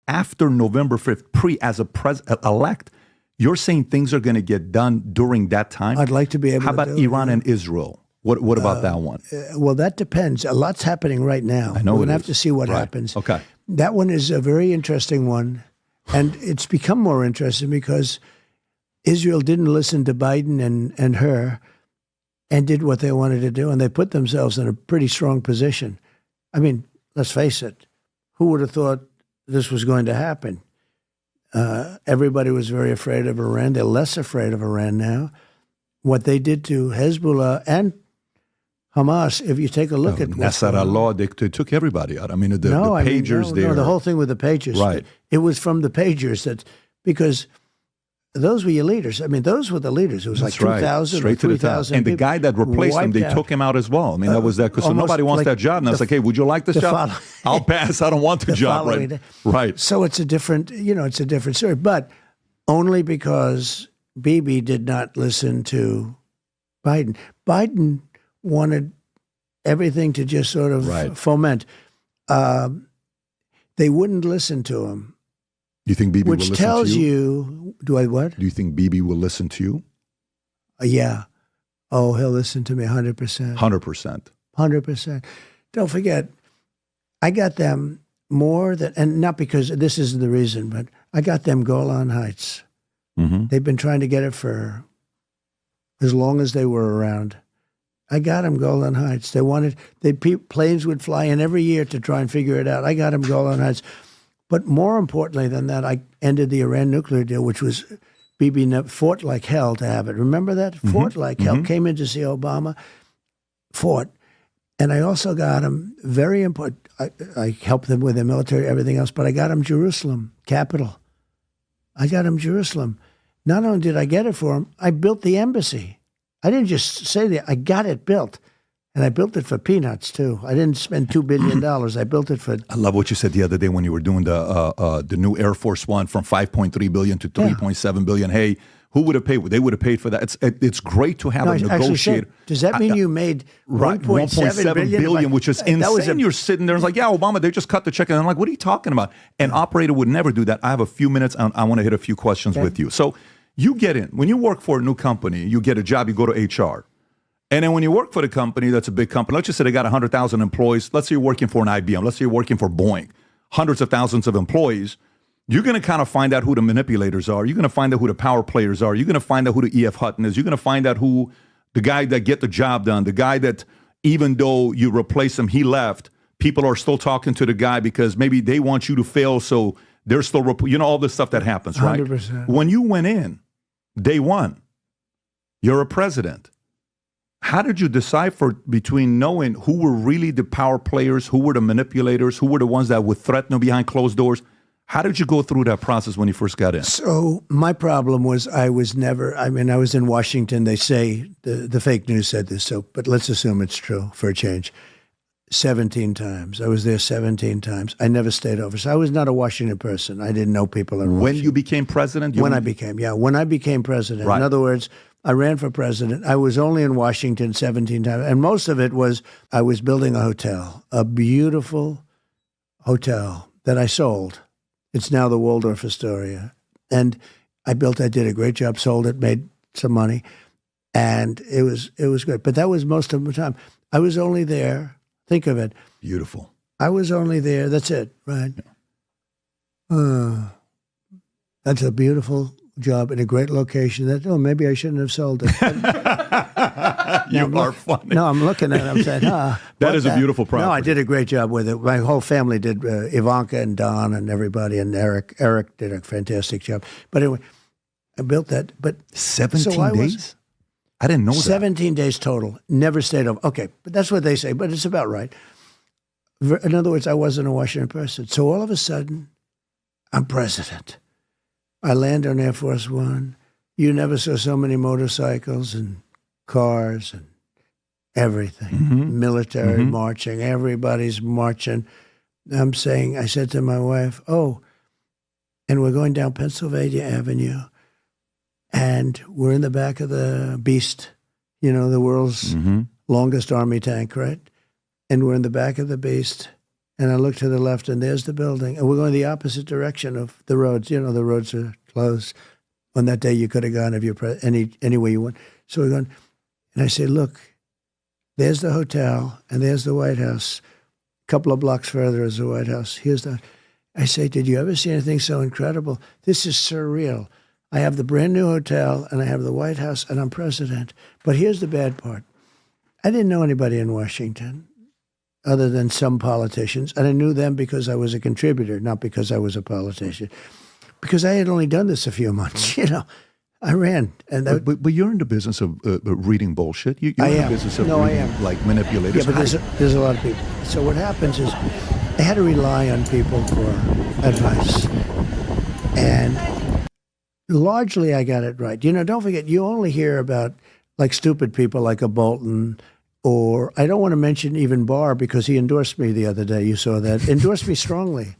after November 5th, as a elect, you're saying things are going to get done during that time? I'd like to be able How to about do Iran and Israel? What about that one? Well, that depends. A lot's happening right now. I know We're going it to have is. to see what Right. happens. Okay. That one is a very interesting one. And it's become more interesting because Israel didn't listen to Biden and her and did what they wanted to do. And they put themselves in a pretty strong position. I mean, let's face it. Who would have thought this was going to happen? Everybody was very afraid of Iran. They're less afraid of Iran now. What they did to Hezbollah and Hamas, if you take a look at Nasrallah, they took everybody out. I mean, the pagers there. No, the whole thing with the pagers. Right. It was from the pagers because those were your leaders. I mean, those were the leaders. It was That's like 2,000 straight or to the top. 3,000 And the guy that replaced him, they took him out as well. I mean, that was that because nobody wants that job. And I was like, hey, would you like this job? I'll pass. I don't want the job. Right. Right. So it's a different, it's a different story. But only because Bibi did not listen to Biden. Biden wanted everything to just sort of foment. They wouldn't listen to him. Do you think Bibi will listen to you? Which tells you, do I what? Do you think Bibi will listen to you? Yeah. Oh, he'll listen to me 100%. 100%. 100%. Don't forget, I got them more than, and not because this isn't the reason, but I got them Golan Heights. Mm-hmm. They've been trying to get it for as long as they were around. I got them Golan Heights. Planes would fly in every year to try and figure it out. I got them Golan Heights. But more importantly than that, I ended the Iran nuclear deal, which was Bibi fought like hell to have it. Remember that? Mm-hmm. Fought like hell. Came in to see Obama. Fought. And I also got him, very important, I helped them with their military, everything else, but I got him Jerusalem, capital. I got him Jerusalem. Not only did I get it for him, I built the embassy. I didn't just say that. I got it built. And I built it for peanuts, too. I didn't spend $2 billion. I built it for... I love what you said the other day when you were doing the new Air Force One from $5.3 billion to $3.7 billion. Hey, who would have paid? They would have paid for that. It's great to have a negotiator. Does that mean you made $1.7 billion, which is insane. You're sitting there and it's like, yeah, Obama, they just cut the check. And I'm like, what are you talking about? An operator would never do that. I have a few minutes. And I want to hit a few questions with you. So you get in. When you work for a new company, you get a job, you go to HR. And then when you work for the company, that's a big company. Let's just say they got 100,000 employees. Let's say you're working for an IBM. Let's say you're working for Boeing. Hundreds of thousands of employees. You're going to kind of find out who the manipulators are. You're going to find out who the power players are. You're going to find out who the E.F. Hutton is. You're going to find out who the guy that get the job done, the guy that even though you replace him, he left, people are still talking to the guy because maybe they want you to fail, so they're still, all this stuff that happens, right? 100%. When you went in, day one, you're a president. How did you decipher between knowing who were really the power players, who were the manipulators, who were the ones that would threaten you behind closed doors? How did you go through that process when you first got in? So my problem was I was in Washington. They say, the fake news said this, but let's assume it's true for a change. 17 times. I was there 17 times. I never stayed over. So I was not a Washington person. I didn't know people in Washington. When you became president? When I became president. Right. In other words, I ran for president. I was only in Washington 17 times. And most of it was I was building a hotel, a beautiful hotel that I sold. It's now the Waldorf Astoria. And I did a great job, sold it, made some money. And it was good. But that was most of the time. I was only there, think of it. Beautiful. I was only there, that's it, right? Yeah. That's a beautiful job in a great location. Maybe I shouldn't have sold it. You are funny. No, I'm looking at it. I'm saying, that is a beautiful property. No, I did a great job with it. My whole family did. Ivanka and Don and everybody and Eric. Eric did a fantastic job. But anyway, I built that. But 17 days? I didn't know that. 17 days total. Never stayed over. Okay, but that's what they say. But it's about right. In other words, I wasn't a Washington person. So all of a sudden, I'm president. I land on Air Force One. You never saw so many motorcycles and cars and everything. Mm-hmm. Military marching. Everybody's marching. I said to my wife, and we're going down Pennsylvania Avenue, and we're in the back of the Beast, the world's longest army tank, right? And we're in the back of the Beast, And I look to the left, and there's the building. And we're going the opposite direction of the roads. You know, the roads are closed. On that day, you could have gone if you're any way you want. So we're going, and I say, look, there's the hotel, and there's the White House. A couple of blocks further is the White House. I say, did you ever see anything so incredible? This is surreal. I have the brand new hotel, and I have the White House, and I'm president. But here's the bad part. I didn't know anybody in Washington other than some politicians. And I knew them because I was a contributor, not because I was a politician. Because I had only done this a few months, you know. I ran. But you're in the business of reading bullshit. You're in the business of reading, like, manipulators. Yeah, but there's a lot of people. So what happens is I had to rely on people for advice. And largely I got it right. You know, don't forget, you only hear about, like, stupid people like a Bolton, or I don't want to mention even Barr because he endorsed me the other day. You saw that. Endorsed me strongly.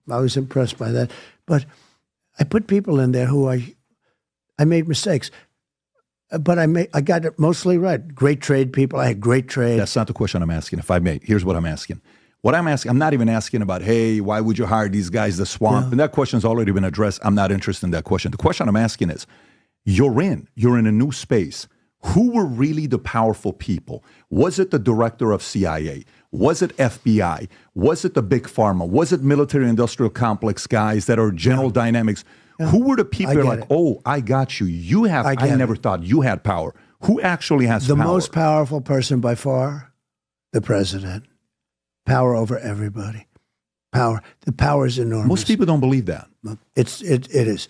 I was impressed by that. But I put people in there who I made mistakes. But I got it mostly right. Great trade people. I had great trade. That's not the question I'm asking, if I may. Here's what I'm asking. What I'm asking, I'm not even asking about, hey, why would you hire these guys, the swamp? Yeah. And that question's already been addressed. I'm not interested in that question. The question I'm asking is, you're in a new space. Who were really the powerful people? Was it the director of CIA? Was it FBI? Was it the big pharma? Was it military-industrial complex guys that are General Dynamics? Yeah. Who were the people that are like, oh, I got you. You have, I never thought you had power. Who actually has power? The most powerful person by far, the president. Power over everybody. Power. The power is enormous. Most people don't believe that. It is.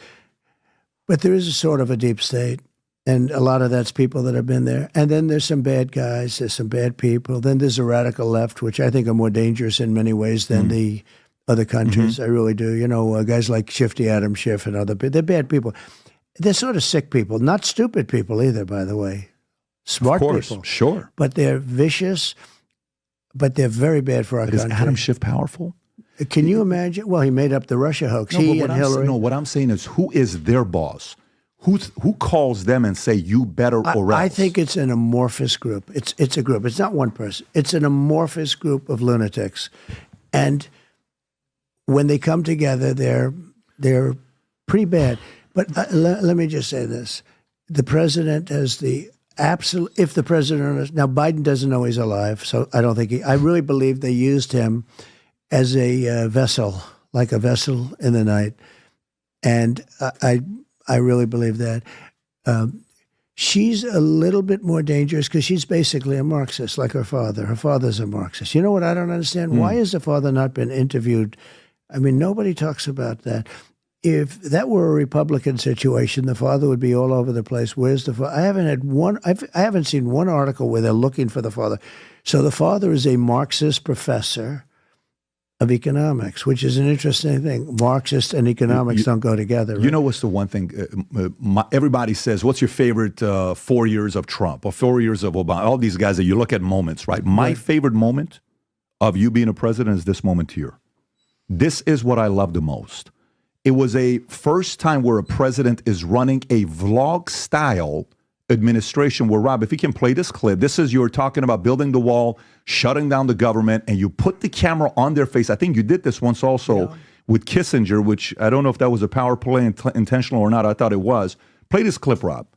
But there is a sort of a deep state. And a lot of that's people that have been there. And then there's some bad guys, there's some bad people. Then there's a radical left, which I think are more dangerous in many ways than the other countries. I really do. You know, guys like Shifty Adam Schiff and other people, they're bad people. They're sort of sick people, not stupid people either, by the way. Smart people. Sure. But they're vicious, but they're very bad for our country. Is Adam Schiff powerful? Can you imagine? Well, he made up the Russia hoax. He and Hillary. What I'm saying is, who is their boss? Who calls them and say, you better or else? I think it's an amorphous group. It's a group. It's not one person. It's an amorphous group of lunatics. And when they come together, they're pretty bad. But let me just say this. The president has the absolute, if the president, now Biden doesn't know he's alive, so I don't think I really believe they used him as a vessel, like a vessel in the night. And I really believe that. She's a little bit more dangerous because she's basically a Marxist, like her father. Her father's a Marxist. You know what I don't understand? Why has the father not been interviewed? I mean, nobody talks about that. If that were a Republican situation, the father would be all over the place. Where's the father? I haven't seen one article where they're looking for the father. So the father is a Marxist professor of economics, which is an interesting thing. Marxists and economics don't go together. Right? You know what's the one thing? Everybody says, what's your favorite 4 years of Trump or 4 years of Obama? All these guys that you look at moments, right? My favorite moment of you being a president is this moment here. This is what I love the most. It was a first time where a president is running a vlog-style administration where, Rob, if you can play this clip, this is you're talking about building the wall, shutting down the government, and you put the camera on their face. I think you did this once also with Kissinger, which I don't know if that was a power play intentional or not. I thought it was. Play this clip, Rob.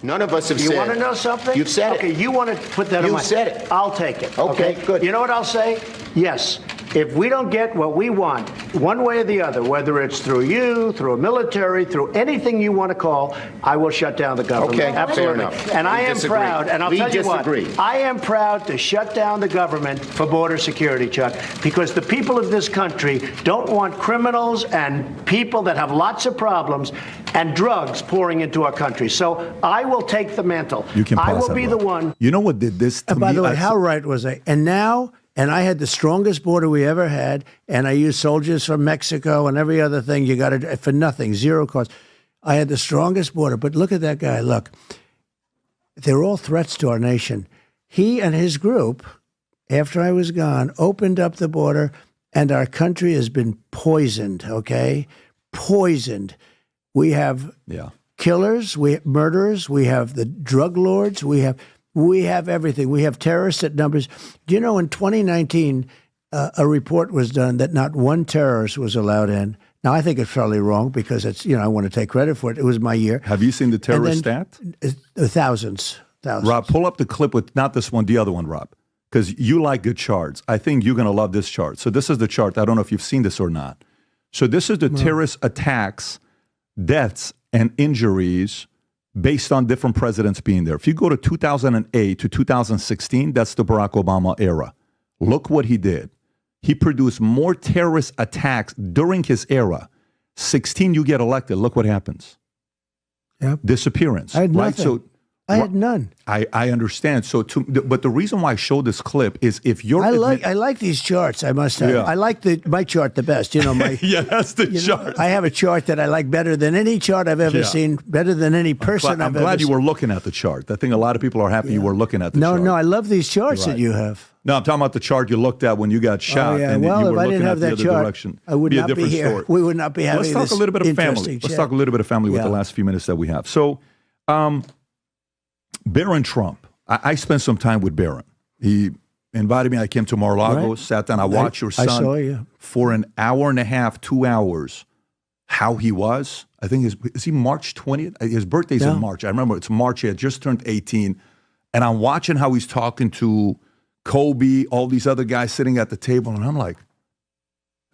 None of us have said. You want to know something? You've said it. Okay, you want to put that on my... You've said it. I'll take it. Okay, good. You know what I'll say? Yes. If we don't get what we want, one way or the other, whether it's through you, through a military, through anything you want to call, I will shut down the government. Okay, absolutely. fair enough. And I am proud, and I'll tell you what, I am proud to shut down the government for border security, Chuck, because the people of this country don't want criminals and people that have lots of problems and drugs pouring into our country. So I will take the mantle. You can I will that, be Rob. the one. You know what did this to by me? the way, how right was I? And now... And I had the strongest border we ever had, and I used soldiers from Mexico and every other thing you got to for nothing, zero cost. I had the strongest border, but look at that guy. Look, they're all threats to our nation. He and his group, after I was gone, opened up the border, and our country has been poisoned, okay? Poisoned. We have killers, we have murderers, we have the drug lords, we have everything. We have terrorists at numbers. Do you know in 2019, a report was done that not one terrorist was allowed in. Now, I think it's probably wrong because it's, I want to take credit for it. It was my year. Have you seen the terrorist stat? Thousands. Rob, pull up the clip with not this one, the other one, Rob, because you like good charts. I think you're going to love this chart. So this is the chart. I don't know if you've seen this or not. So this is the terrorist attacks, deaths, and injuries based on different presidents being there. If you go to 2008 to 2016, that's the Barack Obama era. Look what he did. He produced more terrorist attacks during his era. 16, you get elected. Look what happens. Yep. Disappearance. I had right? nothing. So I had none. I understand. So, but the reason why I showed this clip is if you're... I like these charts, I must have. Yeah. I like my chart the best. My yeah, that's the chart. I have a chart that I like better than any chart I've ever seen, better than any person I'm glad you were looking at the chart. I think a lot of people are happy you were looking at the chart. No, I love these charts that you have. No, I'm talking about the chart you looked at when you got shot. Oh, yeah. And well, you if were I didn't looking have at that the other chart, direction. I would not be here. Story. We would not be having this Let's talk a little bit of family. chat. Let's talk a little bit of family with the last few minutes that we have. So, Barron Trump. I spent some time with Barron. He invited me. I came to Mar-a-Lago, sat down. I watched your son I saw you. for an hour and a half, 2 hours. How he was. I think is he March 20th? His birthday's in March. I remember it's March. He had just turned 18. And I'm watching how he's talking to Kobe, all these other guys sitting at the table. And I'm like,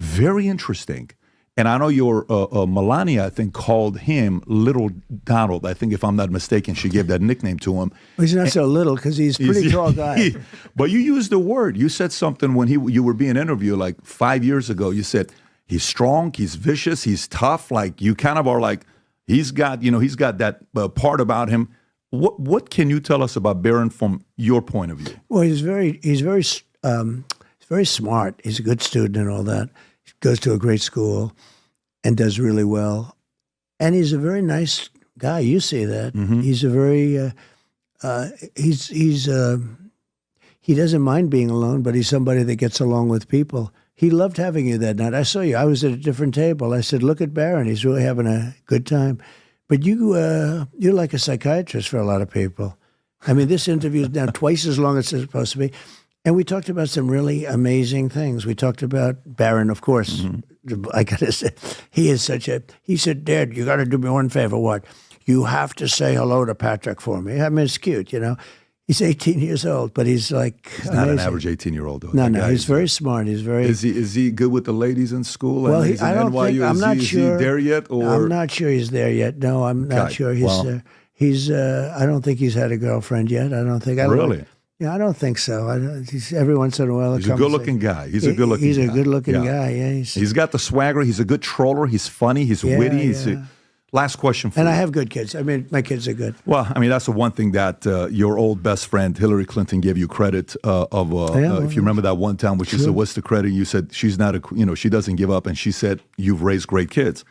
very interesting. And I know your Melania, I think, called him Little Donald. I think, if I'm not mistaken, she gave that nickname to him. Well, he's not so little because he's a pretty tall guy. But you used the word. You said something when you were being interviewed like 5 years ago. You said, he's strong, he's vicious, he's tough. Like, you kind of are like, he's got that part about him. What can you tell us about Barron from your point of view? Well, he's very smart. He's a good student and all that. He goes to a great school and does really well. And he's a very nice guy. You see that. Mm-hmm. He's a very he doesn't mind being alone, but he's somebody that gets along with people. He loved having you that night. I saw you. I was at a different table. I said, "Look at Barron. He's really having a good time." But you're like a psychiatrist for a lot of people. I mean, this interview is now twice as long as it's supposed to be. And we talked about some really amazing things. We talked about Barron, of course. Mm-hmm. I got to say, he said, "Dad, you got to do me one favor. What? You have to say hello to Patrick for me." I mean, it's cute, He's 18 years old, but he's like He's not an average 18-year-old, though. No, he's very smart. He's very... Is he good with the ladies in school? Well, I don't think... I'm not sure. Is he there yet? Or? I'm not sure he's there yet. No, I'm not sure he's I don't think he's had a girlfriend yet. I don't think... Really? Yeah, I don't think so. He's every once in a while... He's a good-looking guy. He's a good-looking guy, yeah. He's got the swagger. He's a good troller. He's funny. He's witty. Last question for you. And I have good kids. I mean, my kids are good. Well, I mean, that's the one thing that your old best friend Hillary Clinton gave you credit of. If you remember that one time, which you said, "What's the credit?" You said she's not she doesn't give up, and she said you've raised great kids.